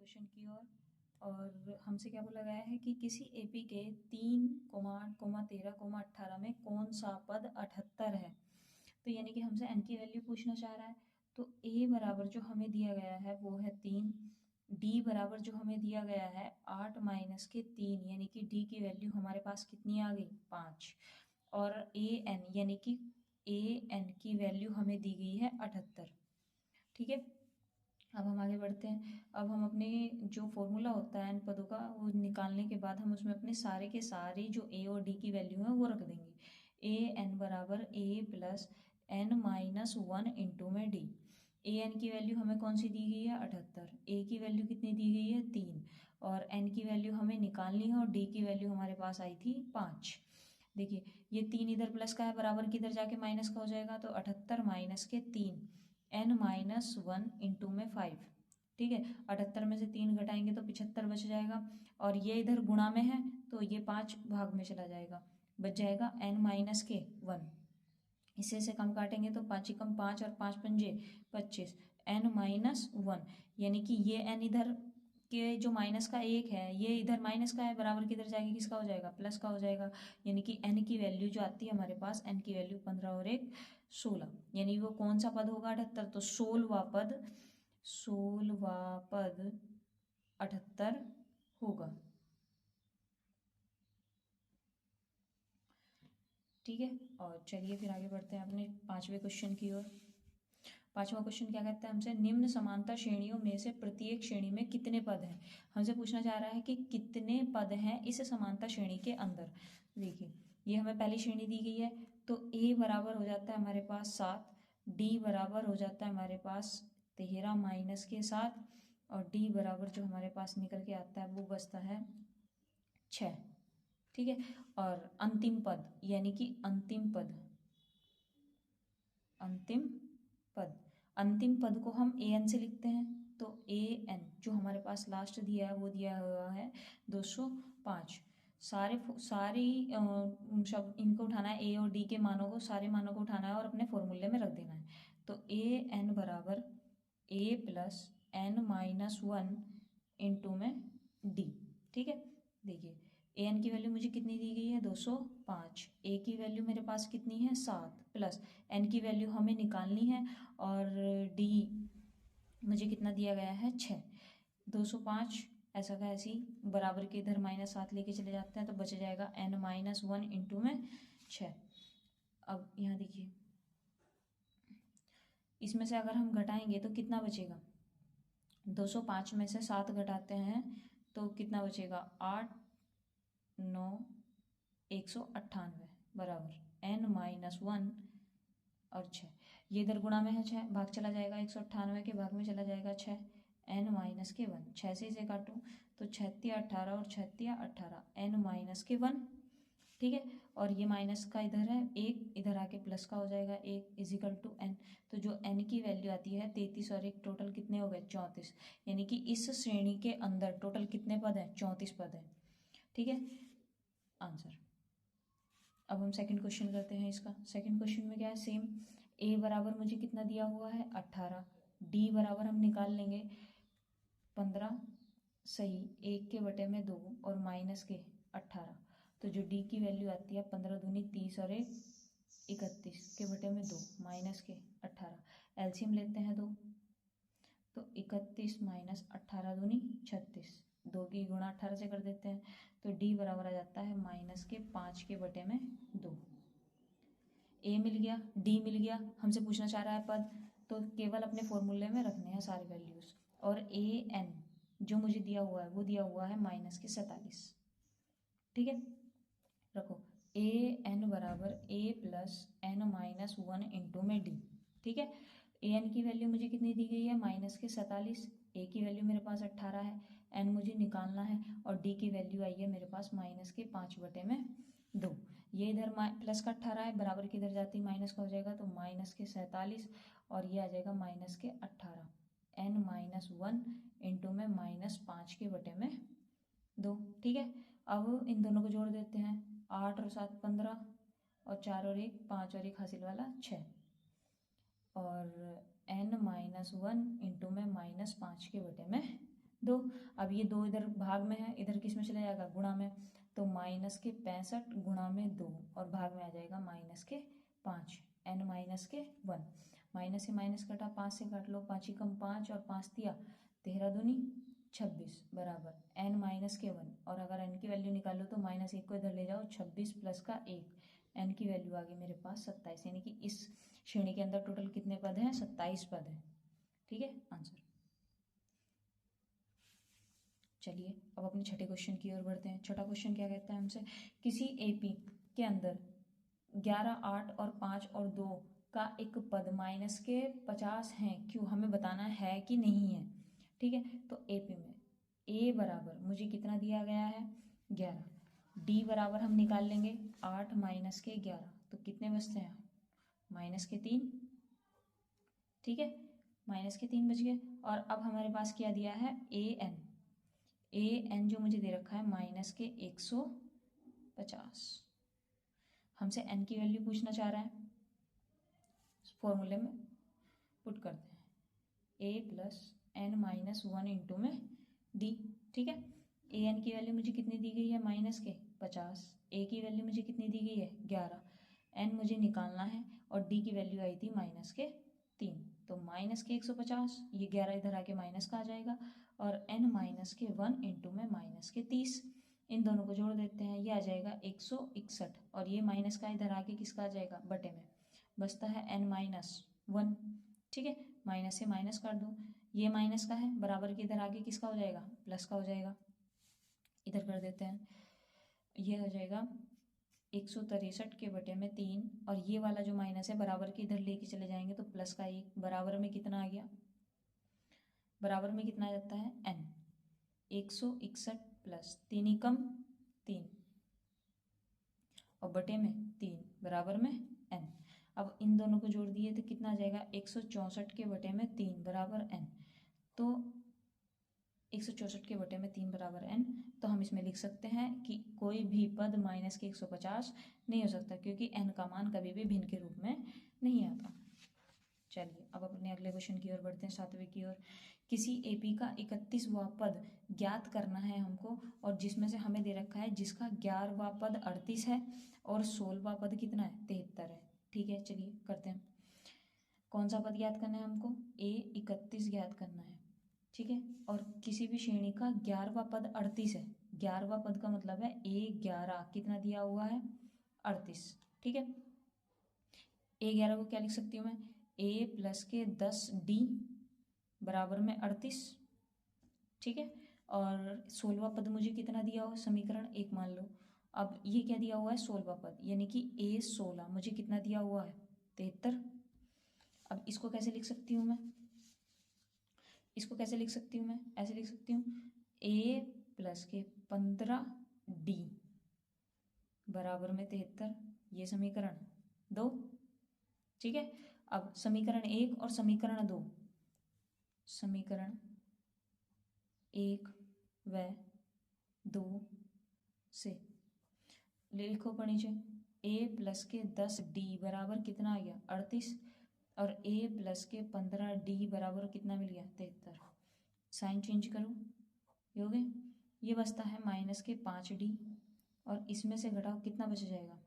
Question की ओर। और हमसे क्या बोला गया है कि किसी एपी के 3, 8, 13, 18 में कौन सा पद 78 है। तो यानी कि हमसे n की वैल्यू पूछना चाह रहा है। तो a बराबर जो हमें दिया गया है वो है 3, d बराबर जो हमें दिया गया है 8 माइनस के 3, यानी कि d की वैल्यू हमारे पास कितनी आ गई 5, और an यानी कि an की वैल्यू हमें दी गई है 78। ठीक है, अब हम आगे बढ़ते हैं। अब हम अपने जो फॉर्मूला होता है n पदों का वो निकालने के बाद हम उसमें अपने सारे के सारे जो a और d की वैल्यू है वो रख देंगे। a n बराबर a plus n minus 1 into में d। a n की वैल्यू हमें कौन सी दी गई है 78, a की वैल्यू कितनी दी गई है 3, और n की वैल्यू हमें निकालनी है और d की वैल्यू हमारे पास आई थी 5। देखिए ये 3 इधर प्लस का है, बराबर किधर जाके माइनस का हो जाएगा, तो 78 माइनस के 3 n माइनस 1 इंटू में 5। ठीक है, 78 में से 3 घटाएंगे तो 75 बच जाएगा, और ये इधर गुणा में है तो ये 5 भाग में चला जाएगा, बच जाएगा n माइनस के 1। इससे से कम काटेंगे तो 5 ही कम 5 और 5 पंजे 25, n माइनस 1, यानी कि ये n इधर के जो माइनस का 1 है ये इधर माइनस का है, बराबर किधर जाएगी, किसका हो जाएगा, प्लस का हो जाएगा। यानी कि n की वैल्यू जो आती है हमारे पास, n की वैल्यू 15 और 1 16, यानी वो कौन सा पद होगा 78, तो 16वां पद 78 होगा। ठीक है, और चलिए फिर आगे बढ़ते हैं अपने 5वें क्वेश्चन की ओर। 5वां क्वेश्चन क्या कहता है हमसे, निम्न समांतर श्रेणियों में से प्रत्येक श्रेणी में कितने पद हैं। हमसे पूछना चाह रहा है कि कितने पद हैं इस समांतर श्रेणी के अंदर। देखिए ये हमें पहली श्रेणी दी गई है, तो a बराबर हो जाता है हमारे पास 7, d बराबर हो जाता है हमारे पास 13 माइनस के 7, और d बराबर जो हमारे पास निकल के आता है वो बचता है 6। ठीक है, और अंतिम पद यानी कि अंतिम पद को हम an से लिखते हैं। तो an जो हमारे पास लास्ट दिया है वो दिया हुआ है 205। सारी शब्द इनको उठाना है, a और d के मानों को, सारे मानों को उठाना है और अपने फॉर्मूले में रख देना है। तो an बराबर a plus n minus 1 into में d। ठीक है, देखिए an की वैल्यू मुझे कितनी दी गई है 205, a की वैल्यू मेरे पास कितनी है 7, प्लस n की वैल्यू हमें निकालनी है, और d मुझे कितना दिया गया है 6। 205 ऐसा का ऐसी बराबर के इधर माइनस 7 लेके चले जाते हैं तो बच जाएगा n माइनस 1 इंटू में 6। अब यहाँ देखिए इसमें से अगर हम घटाएंगे तो कितना बचेगा, 205 में से 7 घटाते हैं तो कितना बचेगा 8, 9, 198 बराबर n माइनस 1 और 6। ये इधर गुणा में है 6, भाग चला जाएगा 198 के भाग में चला जाएगा 6, n माइनस के 1, 6 से इसे काटूँ तो 6 18 और 6 18, n माइनस के 1। ठीक है, और ये माइनस का इधर है 1, इधर आके प्लस का हो जाएगा 1 इजिकल टू n। तो जो n की वैल्यू आती है 33 और 1 टोटल कितने हो गए 34, यानी कि इस श्रेणी के अंदर टोटल कितने पद हैं 34 पद हैं। ठीक है, आंसर। अब हम सेकंड क्वेश्चन करते हैं इसका। सेकंड क्वेश्चन में क्या है, सेम a बराबर मुझे कितना दिया हुआ है 18, d बराबर हम निकाल लेंगे 15 सही 1 के बटे में 2 और माइनस के 18। तो जो d की वैल्यू आती है 15 दूनी 30 और 1 31 के बटे में 2 माइनस के 18। एलसीएम लेते हैं 2, तो 31 माइनस 18 दूनी 36, 2 की गुणा 18 से कर देते हैं तो d बराबर आ जाता है माइनस के 5 के बटे में 2। a मिल गया, d मिल गया, हमसे पूछना चाह रहा है पद, तो केवल अपने फॉर्मूले में रखने हैं सारे वैल्यूज, और an जो मुझे दिया हुआ है वो दिया हुआ है माइनस के 47। ठीक है, रखो an बराबर a plus n minus 1 into में d। ठीक है, an की वैल्यू मुझे कितनी दी गई है माइनस के 47, a की वैल्यू मेरे पास 18 है, n मुझे निकालना है, और d की वैल्यू आई है मेरे पास माइनस के 5 बटे में 2। ये इधर प्लस का 18 है, बराबर की इधर जाती माइनस का हो जाएगा तो माइनस के 47, और ये आ जाएगा माइनस के 18, n माइनस 1 इंटू में माइनस 5 के बटे में 2। ठीक है, अब इन दोनों को जोड़ देते हैं, 8 और 7 15, और 4 और 1 5 और 1 हासिल वाला 6, और n माइनस 1 इंटू में माइनस 5 के बटे में 2। अब ये 2 इधर भाग में है, इधर किस में चला जाएगा, गुणा में, तो -65 गुणा में 2 और भाग में आ जाएगा -5 n-1। माइनस से माइनस कटा, 5 से काट लो, 5 ही कम 5 और 5 दिया 13 दूनी 26 बराबर n-1। और अगर n की वैल्यू निकालो तो -1 को इधर ले जाओ, 26 प्लस का 1, n की वैल्यू आ गई मेरे पास 27। यानी कि इस श्रेणी के अंदर टोटल कितने पद हैं, 27 पद हैं। ठीक है, आंसर। चलिए अब अपने छठे क्वेश्चन की ओर बढ़ते हैं। छठा क्वेश्चन क्या कहता है हमसे, किसी एपी के अंदर 11, 8 और 5 और 2 का एक पद -50 है, क्यों, हमें बताना है कि नहीं है। ठीक है, तो एपी में ए बराबर मुझे कितना दिया गया है, 11, डी बराबर हम निकाल लेंगे 8 -11, तो कितने बचते हैं, -3। ठीक है, -3 बच गए। और अब हमारे पास क्या दिया है, ए एन जो मुझे दे रखा है -150। हमसे एन की वैल्यू पूछना चाह रहा है, फॉर्मूले में पुट करते हैं ए प्लस एन -1 इंटू में डी। ठीक है, ए एन की वैल्यू मुझे कितनी दी गई है, -50, ए की वैल्यू मुझे कितनी दी गई है, 11, एन मुझे निकालना है और डी की वैल्यू आई थी -3, तो -150, ये 11 इधर आके माइनस का आ जाएगा, और n-1 इंटू में -30, इन दोनों को जोड़ देते हैं, ये आ जाएगा 161, और ये माइनस का इधर आके किसका आ जाएगा, बटे में, बचता है n-1। ठीक है, माइनस से माइनस कर दो, ये माइनस का है, बराबर के इधर आके किसका हो जाएगा, प्लस का हो जाएगा, इधर कर देते हैं, ये हो जाएगा 163 के बटे में 3, और ये वाला जो माइनस है बराबर के इधर लेके चले जाएंगे तो प्लस का 1, बराबर में कितना आ गया, बराबर में कितना आ जाता है n, 161 प्लस 3 ही कम 3 और बटे में 3 बराबर में n। अब इन दोनों को जोड़ दिए तो कितना आ जाएगा, 164 के बटे में 3 बराबर n, तो 164 के बटे में 3 बराबर n, तो हम इसमें लिख सकते हैं कि कोई भी पद -150 नहीं हो सकता, क्योंकि n का मान कभी भी भिन्न के रूप में नहीं आता। चलिए अब अपने अगले क्वेश्चन की ओर बढ़ते हैं, 7वें की ओर। किसी एपी का 31वां पद ज्ञात करना है हमको, और जिसमें से हमें दे रखा है जिसका 11वां पद 38 है और 16वां पद कितना है, 73 है। ठीक है, चलिए करते हैं। कौन सा पद ज्ञात करना है हमको, A31 ज्ञात करना है। ठीक है, और किसी भी श्रेणी का 11वां पद 38 है, 11वां पद का मतलब है A11, कितना दिया हुआ है, 38। ठीक है, A11 को क्या लिख सकती हूँ मैं, A प्लस के 10D बराबर में 38। ठीक है, और 16वां पद मुझे कितना दिया हुआ, समीकरण 1 मान लो। अब ये क्या दिया हुआ है, 16वां पद, यानी कि A16 मुझे कितना दिया हुआ है, 73। अब इसको कैसे लिख सकती हूँ मैं, इसको कैसे लिख सकती हूँ मैं, ऐसे लिख सकती हूँ A प्लस के 15D बराबर में 73, ये समीकरण 2। ठीक है, अब समीकरण 1 और समीकरण 2, समीकरण 1 व 2 से लिखो पर नीचे, A प्लस के 10D बराबर कितना आ गया, 38, और A प्लस के 15D बराबर कितना मिल गया, 73। साइन चेंज करो, ये हो गए, ये बचता है माइनस के 5D, और इसमें से घटाओ कितना बच जाएगा,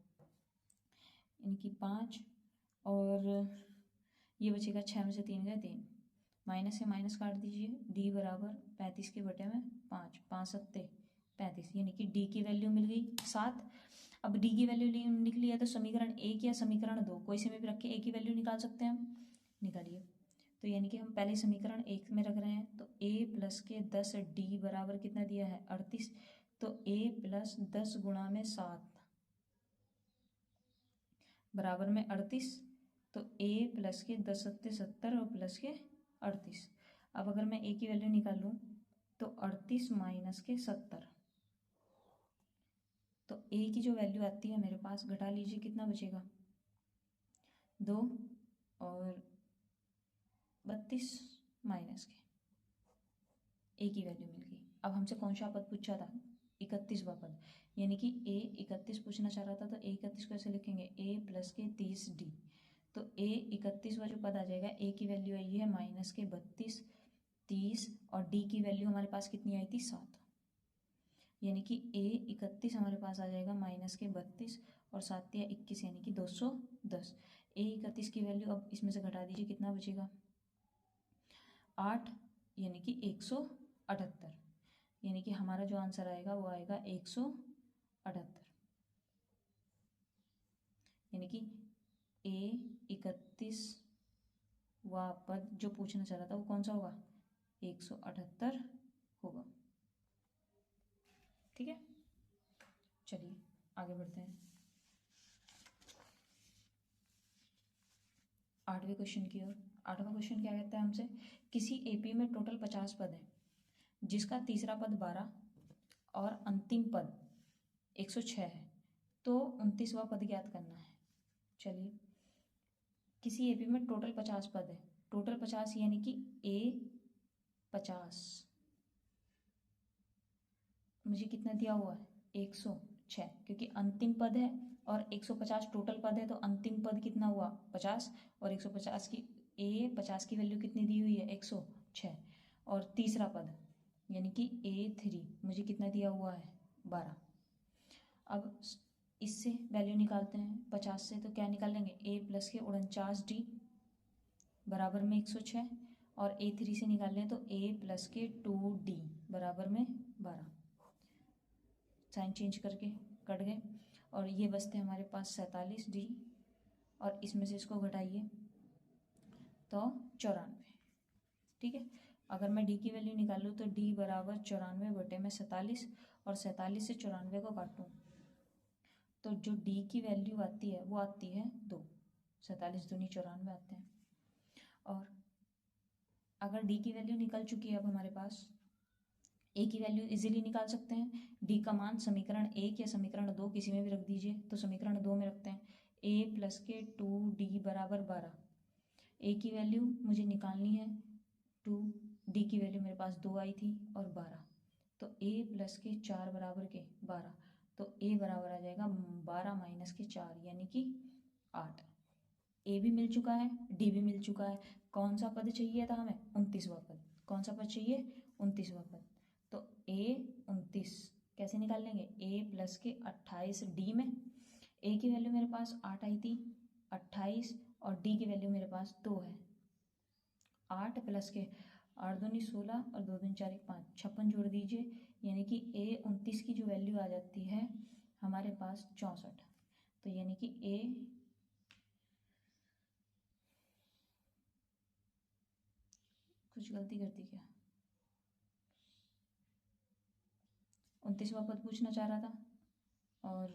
इनकी 5, और ये बचेगा 6 में से 3 गए 3, माइनस से माइनस काट दीजिए, D बराबर 35 के बटे में 5, 5 सत्ते 35, यानी कि D की वैल्यू मिल गई 7। अब D की वैल्यू निकली है तो समीकरण 1 या समीकरण 2 कोई से में भी रख के A की वैल्यू निकाल सकते हैं हम, निकालिए। तो यानी कि हम पहले समीकरण 1 में रख रहे हैं, तो A प्लस के 10D बराबर कितना दिया है, 38, तो A प्लस 10 गुणा में 7 बराबर में 38, तो A प्लस के 10 सत्ते 70 और प्लस के 38। अब अगर मैं A की वैल्यू निकालूं तो 38 माइनस के 70, तो A की जो वैल्यू आती है मेरे पास, घटा लीजिए कितना बचेगा, 2 और 32 माइनस के A की वैल्यू मिल गई। अब हमसे कौन सा पद पूछा था, 31वां पद, यानी कि A31 पूछना चाह रहा था, तो A31 को ऐसे लिखेंगे A प्लस के 30D, तो A31वां जो पद आ जाएगा, A की वैल्यू आई है -32, 30 और डी की वैल्यू हमारे पास कितनी आई थी 7, यानी कि ए 31 हमारे पास आ जाएगा माइनस के 32 और 7 या 21 यानी कि 210। ए 31 की वैल्यू अब इसमें से घटा दीजिए, कितना बचेगा 8 यानी कि 178, यानी कि हमारा जो आंसर आएगा वो आएगा 178, यानी कि ए 31 वा पद जो पूछना चाह रहा था वो कौन सा होगा 178 होगा। ठीक है, चलिए आगे बढ़ते हैं 8वें क्वेश्चन की ओर। 8वां क्वेश्चन क्या कहता है हमसे, किसी एपी में टोटल 50 पद हैं जिसका तीसरा पद 12 और अंतिम पद 106 है, तो 29वां पद ज्ञात करना है। चलिए, किसी एपी में टोटल 50 पद है, टोटल 50 यानी कि ए 50, मुझे कितना दिया हुआ है 106, क्योंकि अंतिम पद है और 150 टोटल पद है, तो अंतिम पद कितना हुआ 50, और 150 की ए 50 की वैल्यू कितनी दी हुई है 106, और तीसरा पद यानी कि A3 मुझे कितना दिया हुआ है 12। अब इससे वैल्यू निकालते हैं 50 से, तो क्या निकाल लेंगे A प्लस के 49D बराबर में 106, और A3 से निकाल लें तो A प्लस के 2D बराबर में 12, साइन चेंज करके कट गए, और ये बचते हमारे पास 47D, और इसमें से इसको घटाइए तो 94। ठीक है, अगर मैं D की वैल्यू निकालूँ तो D बराबर 94 बटे में 47, और 47 से 94 को काटूँ तो जो D की वैल्यू आती है वो आती है 2, 47 दूनी 94 आते हैं। और अगर D की वैल्यू निकल चुकी है अब हमारे पास, A की वैल्यू इजीली निकाल सकते हैं। D का मान समीकरण 1 या समीकरण 2 किसी में भी रख दीजिए, तो समीकरण 2 में रखते हैं A प्लस के 2D बराबर 12। A की वैल्यू मुझे निकालनी है 2, D की वैल्यू मेरे पास 2 आई थी और 12, तो A प्लस के 4 बराबर के 12, तो A बराबर आ जाएगा 12 माइनस के 4 यानी कि 8। A भी मिल चुका है, D भी मिल चुका है, कौन सा पद चाहिए था हमें 29वां पद, कौन सा पद चाहिए 29वां पद, तो A 29 कैसे निकाल लेंगे A प्लस के 28 D में, A की वैल्यू मेरे पास 8 आई थी 28, और D की वैल्यू मेरे पास 2 है, 8 प्लस के 8 दूनी 16 और 2 दूनी 4 5 56 जोड़ दीजिए, यानी कि A 29 की जो वैल्यू आ जाती है हमारे पास 64, तो यानी कि A कुछ गलती करती क्या, 29वां पद पूछना चाह रहा था, और